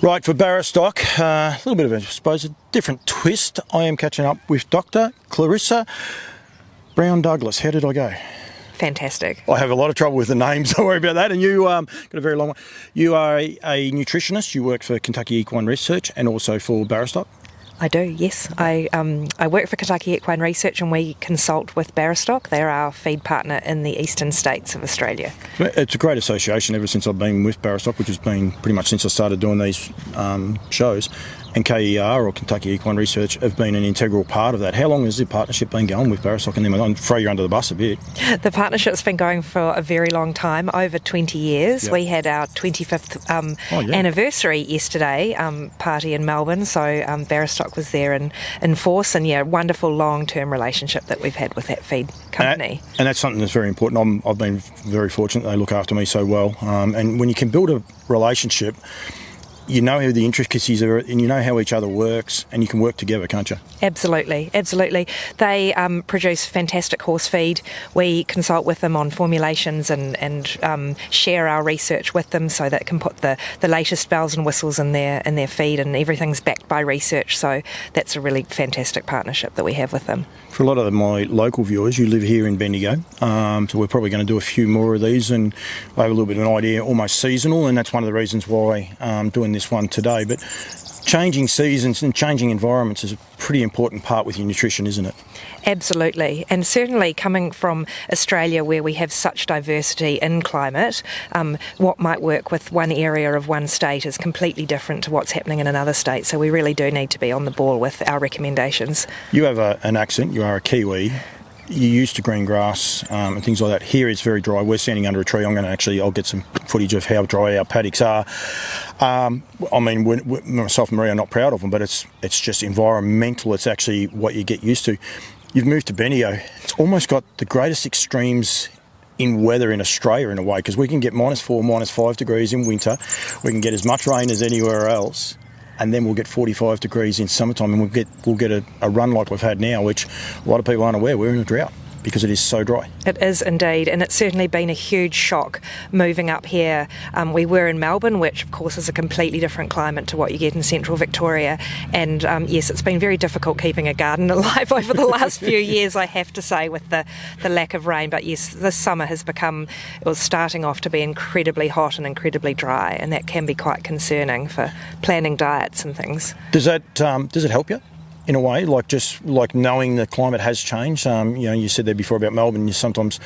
Right, for Barastoc, a little bit of, I suppose, a different twist. I am catching up with Dr Clarissa Brown-Douglas. How did I go? Fantastic. I have a lot of trouble with the names, don't worry about that. And you got a very long one. You are a nutritionist. You work for Kentucky Equine Research and also for Barastoc. I do, yes. I work for Kentucky Equine Research and we consult with Barastoc. They're our feed partner in the eastern states of Australia. It's a great association ever since I've been with Barastoc, which has been pretty much since I started doing these shows. And KER, or Kentucky Equine Research, have been an integral part of that. How long has the partnership been going with Barastoc and them? I'll throw you under the bus a bit. The partnership's been going for a very long time, over 20 years. Yep. We had our 25th anniversary yesterday, party in Melbourne, so Barastoc was there in force, and wonderful long-term relationship that we've had with that feed company. And that's something that's very important. I've been very fortunate. They look after me so well. And when you can build a relationship, you know who the intricacies are and you know how each other works, and you can work together, can't you? Absolutely, absolutely. They produce fantastic horse feed. We consult with them on formulations and share our research with them so that it can put the latest bells and whistles in their feed, and everything's backed by research. So that's a really fantastic partnership that we have with them. For a lot of my local viewers, you live here in Bendigo, so we're probably going to do a few more of these, and I have a little bit of an idea, almost seasonal, and that's one of the reasons why I'm doing this one today. But changing seasons and changing environments is a pretty important part with your nutrition, isn't it? Absolutely, and certainly coming from Australia where we have such diversity in climate, what might work with one area of one state is completely different to what's happening in another state, so we really do need to be on the ball with our recommendations. You have an accent, you are a Kiwi. You used to green grass and things like that. Here it's very dry. We're standing under a tree. I'll get some footage of how dry our paddocks are. Myself and Maria are not proud of them, but it's just environmental. It's actually what you get used to. You've moved to Bendigo. It's almost got the greatest extremes in weather in Australia in a way, because we can get -4, -5 degrees in winter. We can get as much rain as anywhere else. And then we'll get 45 degrees in summertime, and we'll get a run like we've had now, which a lot of people aren't aware. We're in a drought because it is so dry. It is indeed, and it's certainly been a huge shock moving up here. We were in Melbourne, which of course is a completely different climate to what you get in central Victoria, and yes, it's been very difficult keeping a garden alive over the last few years, I have to say, with the lack of rain. But yes, this summer it was starting off to be incredibly hot and incredibly dry, and that can be quite concerning for planning diets and things. Does it help you? In a way, like knowing the climate has changed. You said there before about Melbourne. Sometimes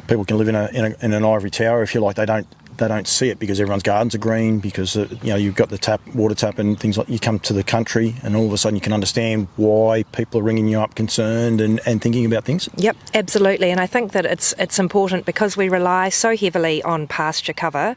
people can live in an ivory tower, if you like. They don't see it because everyone's gardens are green, because you've got the water tap and things like. You come to the country and all of a sudden you can understand why people are ringing you up concerned and thinking about things. Yep, absolutely. And I think that it's important because we rely so heavily on pasture cover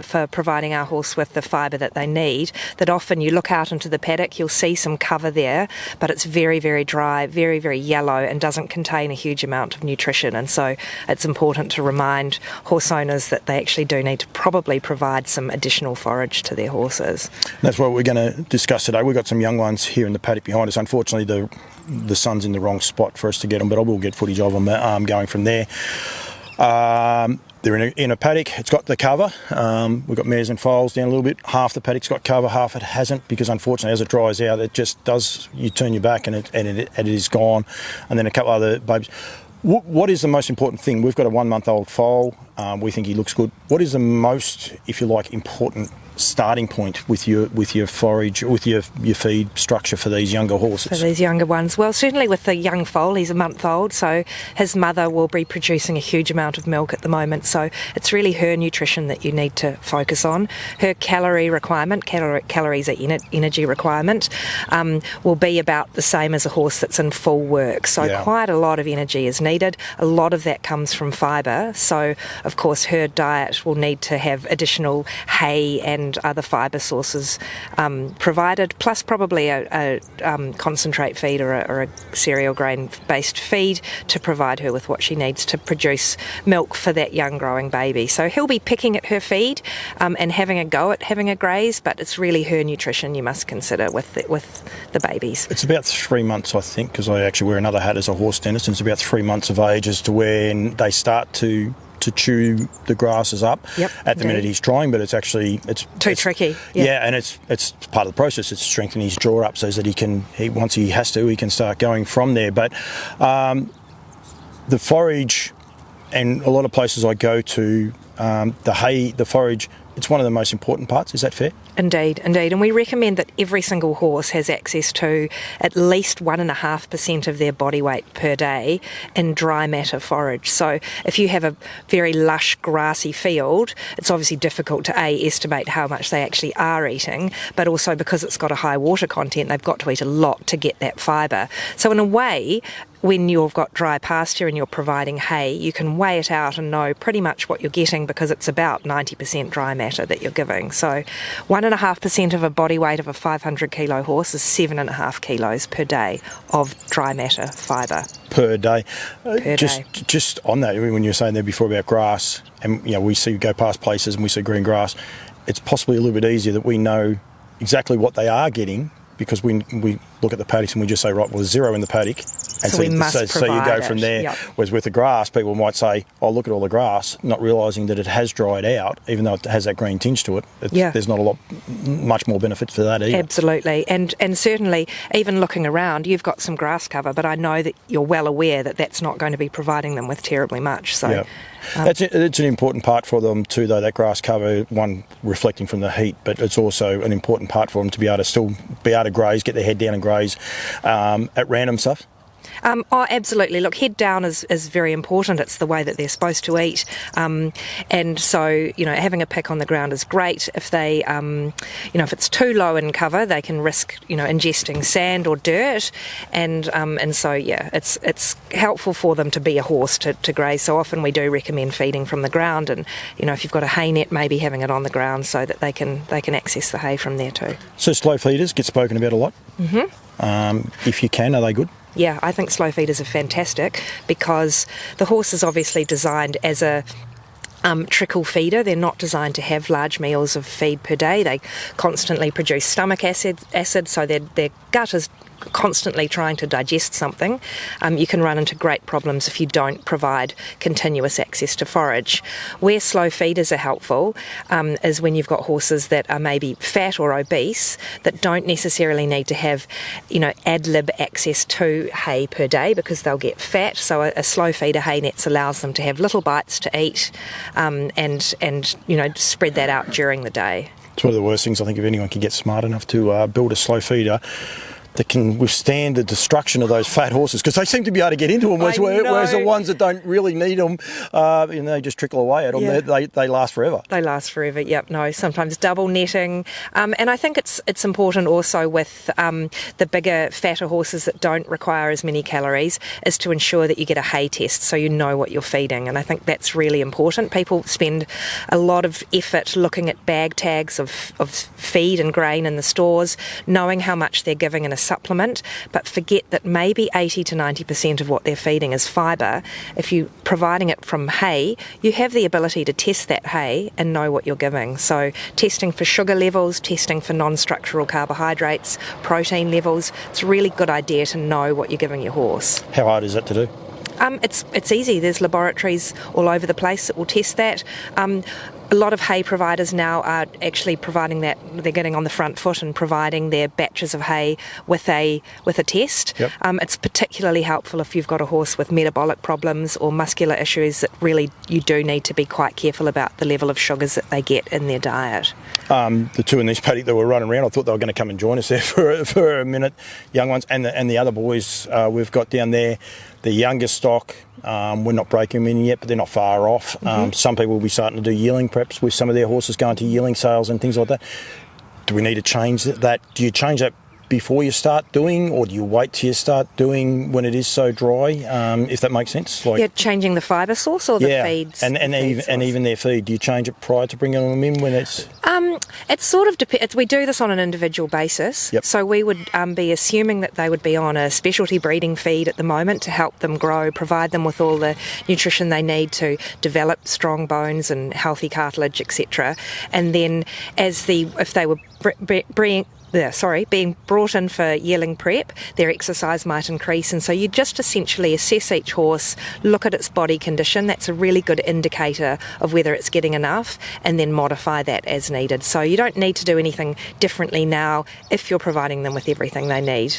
for providing our horse with the fibre that they need, that often you look out into the paddock, you'll see some cover there, but it's very, very dry, very, very yellow, and doesn't contain a huge amount of nutrition. And so it's important to remind horse owners that they actually do need to probably provide some additional forage to their horses. That's what we're going to discuss today. We've got some young ones here in the paddock behind us. Unfortunately, the sun's in the wrong spot for us to get them, but I will get footage of them going from there. They're in a paddock. It's got the cover. We've got mares and foals down a little bit. Half the paddock's got cover, half it hasn't, because unfortunately as it dries out, it just does, you turn your back and it is gone. And then a couple other babies. What is the most important thing? We've got a 1-month-old foal. We think he looks good. What is the most, if you like, important starting point with your forage, with your feed structure for these younger horses? For these younger ones? Well, certainly with the young foal, he's a month old, so his mother will be producing a huge amount of milk at the moment, so it's really her nutrition that you need to focus on. Her calorie requirement, calories are energy requirement, will be about the same as a horse that's in full work, so quite a lot of energy is needed. A lot of that comes from fibre, so of course her diet will need to have additional hay and other fibre sources provided, plus probably a concentrate feed or a cereal grain based feed to provide her with what she needs to produce milk for that young growing baby. So he'll be picking at her feed and having a go at having a graze, but it's really her nutrition you must consider with the babies. It's about 3 months, I think, because I actually wear another hat as a horse dentist, and it's about 3 months of age as to when they start to to chew the grasses up. Yep, At the minute he's trying, but it's too tricky. Yeah, and it's part of the process. It's strengthening his jaw up so that once he has to, he can start going from there. But the forage, and a lot of places I go to, the hay, the forage, it's one of the most important parts. Is that fair? Indeed. And we recommend that every single horse has access to at least 1.5% of their body weight per day in dry matter forage. So if you have a very lush grassy field, it's obviously difficult to estimate how much they actually are eating, but also because it's got a high water content, they've got to eat a lot to get that fibre. So in a way, when you've got dry pasture and you're providing hay, you can weigh it out and know pretty much what you're getting because it's about 90% dry matter that you're giving. So 1.5% of a body weight of a 500 kilo horse is 7.5 kilos per day of dry matter fibre. Per day. Just on that, when you were saying there before about grass, and we go past places and we see green grass, it's possibly a little bit easier that we know exactly what they are getting, because we look at the paddocks and we just say, right, well, there's zero in the paddock. And so you go from there. Yep. Whereas with the grass, people might say, oh, look at all the grass, not realising that it has dried out, even though it has that green tinge to it. There's not much more benefit for that either. Absolutely. And certainly, even looking around, you've got some grass cover, but I know that you're well aware that that's not going to be providing them with terribly much. So. Yeah. It's an important part for them too, though, that grass cover, one, reflecting from the heat, but it's also an important part for them to be able to still be able to graze, get their head down and graze at random stuff. Absolutely. Look, head down is very important. It's the way that they're supposed to eat. And so, having a pick on the ground is great. If they, if it's too low in cover, they can risk, ingesting sand or dirt. And so, it's helpful for them to be a horse to graze. So often we do recommend feeding from the ground. And, if you've got a hay net, maybe having it on the ground so that they can access the hay from there too. So slow feeders get spoken about a lot. Mm-hmm. If you can, are they good? Yeah, I think slow feeders are fantastic because the horse is obviously designed as a trickle feeder. They're not designed to have large meals of feed per day. They constantly produce stomach acid, so their gut is constantly trying to digest something. You can run into great problems if you don't provide continuous access to forage. Where slow feeders are helpful is when you've got horses that are maybe fat or obese that don't necessarily need to have, ad lib access to hay per day because they'll get fat. So a slow feeder hay nets allows them to have little bites to eat and spread that out during the day. It's one of the worst things, I think, if anyone can get smart enough to build a slow feeder that can withstand the destruction of those fat horses, because they seem to be able to get into them, whereas the ones that don't really need them, they just trickle away at them. Yeah. They last forever. They last forever, yep. No, sometimes double netting. And I think it's important also with the bigger, fatter horses that don't require as many calories is to ensure that you get a hay test so you know what you're feeding. And I think that's really important. People spend a lot of effort looking at bag tags of feed and grain in the stores, knowing how much they're giving in a supplement, but forget that maybe 80 to 90% of what they're feeding is fibre. If you're providing it from hay, you have the ability to test that hay and know what you're giving. So testing for sugar levels, testing for non-structural carbohydrates, protein levels, it's a really good idea to know what you're giving your horse. How hard is that to do? It's easy. There's laboratories all over the place that will test that. A lot of hay providers now are actually providing that. They're getting on the front foot and providing their batches of hay with a test. Yep. It's particularly helpful if you've got a horse with metabolic problems or muscular issues that really you do need to be quite careful about the level of sugars that they get in their diet. The two in this paddock that were running around, I thought they were going to come and join us there for a minute, young ones, and the other boys we've got down there. The youngest stock, we're not breaking them in yet, but they're not far off. Mm-hmm. Some people will be starting to do yearling preps with some of their horses going to yearling sales and things like that. Do we need to change that? Do you change that before you start doing, or do you wait till you start doing when it is so dry, if that makes sense? Changing the fibre source or the feeds? And even their feed. Do you change it prior to bringing them in when it's... It sort of depends. We do this on an individual basis. Yep. So we would be assuming that they would be on a specialty breeding feed at the moment to help them grow, provide them with all the nutrition they need to develop strong bones and healthy cartilage, etc. And then if they were being brought in for yearling prep, their exercise might increase, and so you just essentially assess each horse, look at its body condition. That's a really good indicator of whether it's getting enough, and then modify that as needed. So you don't need to do anything differently now if you're providing them with everything they need.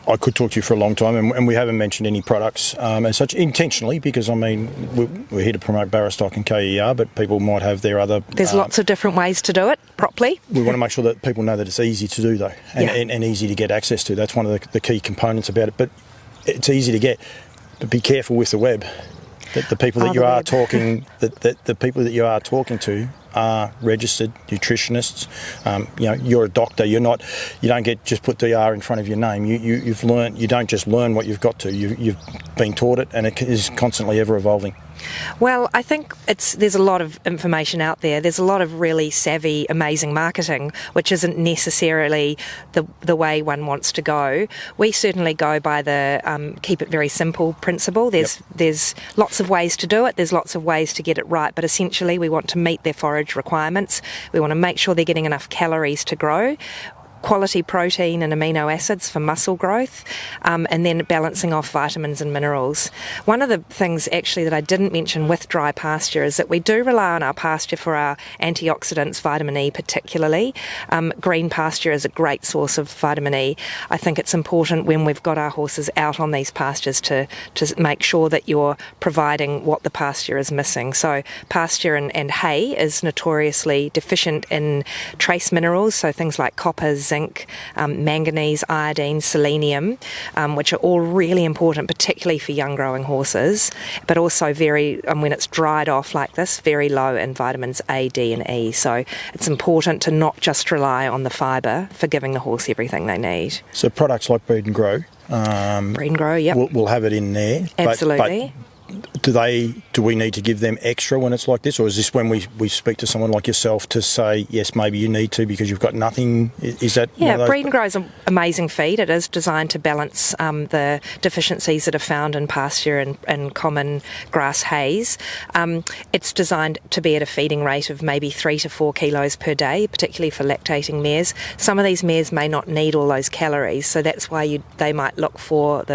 I could talk to you for a long time, and we haven't mentioned any products as such intentionally, because I mean we're here to promote Barastoc and KER, but people might have their other. There's lots of different ways to do it properly. We want to make sure that people know that it's easy to do, though, and easy to get access to. That's one of the key components about it. But it's easy to get, but be careful with the web. That the people that you are talking, that the people that you are talking to are registered nutritionists. You're a doctor. You don't just put DR in front of your name. You've learned. You don't just learn what you've got to. You've been taught it, and it is constantly ever evolving. Well, I think there's a lot of information out there. There's a lot of really savvy, amazing marketing, which isn't necessarily the way one wants to go. We certainly go by the keep it very simple principle. There's lots of ways to do it. There's lots of ways to get it right. But essentially, we want to meet their forage requirements. We want to make sure they're getting enough calories to grow, quality protein and amino acids for muscle growth, and then balancing off vitamins and minerals. One of the things actually that I didn't mention with dry pasture is that we do rely on our pasture for our antioxidants, vitamin E particularly. Green pasture is a great source of vitamin E. I think it's important when we've got our horses out on these pastures to make sure that you're providing what the pasture is missing. So pasture and hay is notoriously deficient in trace minerals, so things like copper, zinc, manganese, iodine, selenium, which are all really important, particularly for young growing horses, but also when it's dried off like this, very low in vitamins A, D and E. So it's important to not just rely on the fibre for giving the horse everything they need. So products like Breed and Grow, yep. we'll have it in there. Absolutely. But do we need to give them extra when it's like this, or is this when we speak to someone like yourself to say, yes, maybe you need to because you've got nothing? Is that Breed and Grow is an amazing feed. It is designed to balance the deficiencies that are found in pasture and common grass hays. It's designed to be at a feeding rate of maybe 3 to 4 kilos per day, particularly for lactating mares. Some of these mares may not need all those calories, so that's why the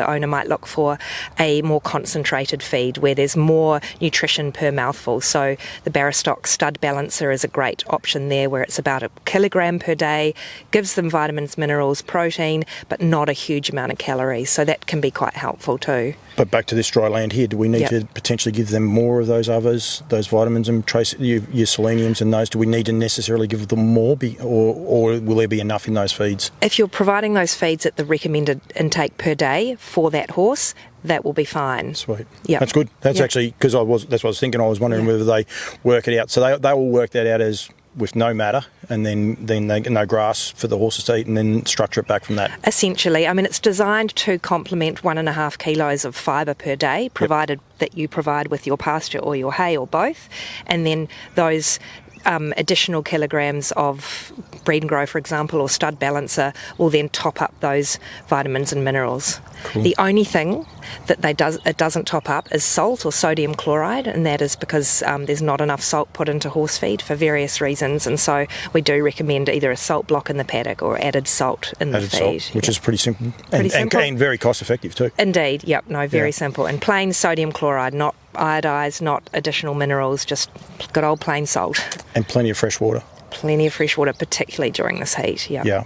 owner might look for a more concentrated feed where there's more nutrition per mouthful. So the Barastoc Stud Balancer is a great option there, where it's about 1 kilogram per day, gives them vitamins, minerals, protein, but not a huge amount of calories. So that can be quite helpful too. But back to this dry land here, do we need to potentially give them more of those others, those vitamins and your seleniums and those? Do we need to necessarily give them more, or will there be enough in those feeds? If you're providing those feeds at the recommended intake per day for that horse, that will be fine. Sweet. Yeah, that's good. That's actually, because that's what I was thinking. I was wondering whether they work it out. So they will work that out as with no matter, and then they get no grass for the horses to eat, and then structure it back from that. Essentially, I mean, it's designed to complement 1.5 kilos of fibre per day, provided that you provide with your pasture or your hay or both, and then those additional kilograms of Breed and Grow, for example, or Stud Balancer will then top up those vitamins and minerals. Cool. The only thing that it doesn't top up is salt or sodium chloride, and that is because there's not enough salt put into horse feed for various reasons, and so we do recommend either a salt block in the paddock or added salt in the feed. Salt, which is pretty simple. And very cost effective too. Indeed, very simple. And plain sodium chloride, not iodised, not additional minerals, just good old plain salt. And plenty of fresh water. Plenty of fresh water, particularly during this heat, Yeah,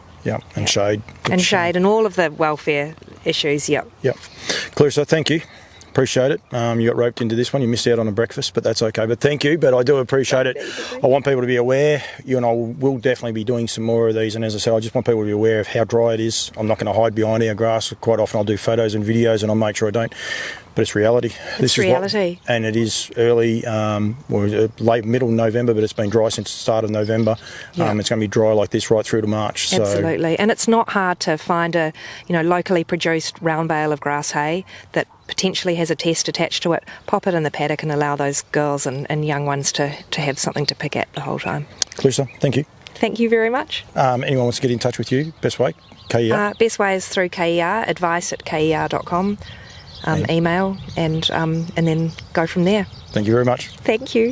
and shade. And shade, and all of the welfare issues, Yep. Clarissa, thank you. Appreciate it. You got roped into this one. You missed out on a breakfast, but that's okay. But thank you. But I do appreciate it. I want people to be aware. You and I will definitely be doing some more of these. And as I said, I just want people to be aware of how dry it is. I'm not going to hide behind our grass. Quite often I'll do photos and videos, and I'll make sure I don't. But it's reality. It's reality. And it is early, late, middle November, but it's been dry since the start of November. It's going to be dry like this right through to March. Absolutely. And it's not hard to find a locally produced round bale of grass hay that potentially has a test attached to it. Pop it in the paddock and allow those girls and young ones to have something to pick at the whole time. Clarissa, thank you. Thank you very much. Anyone wants to get in touch with you, best way? KER? Best way is through KER, advice@ker.com. Email and then go from there. Thank you very much. Thank you.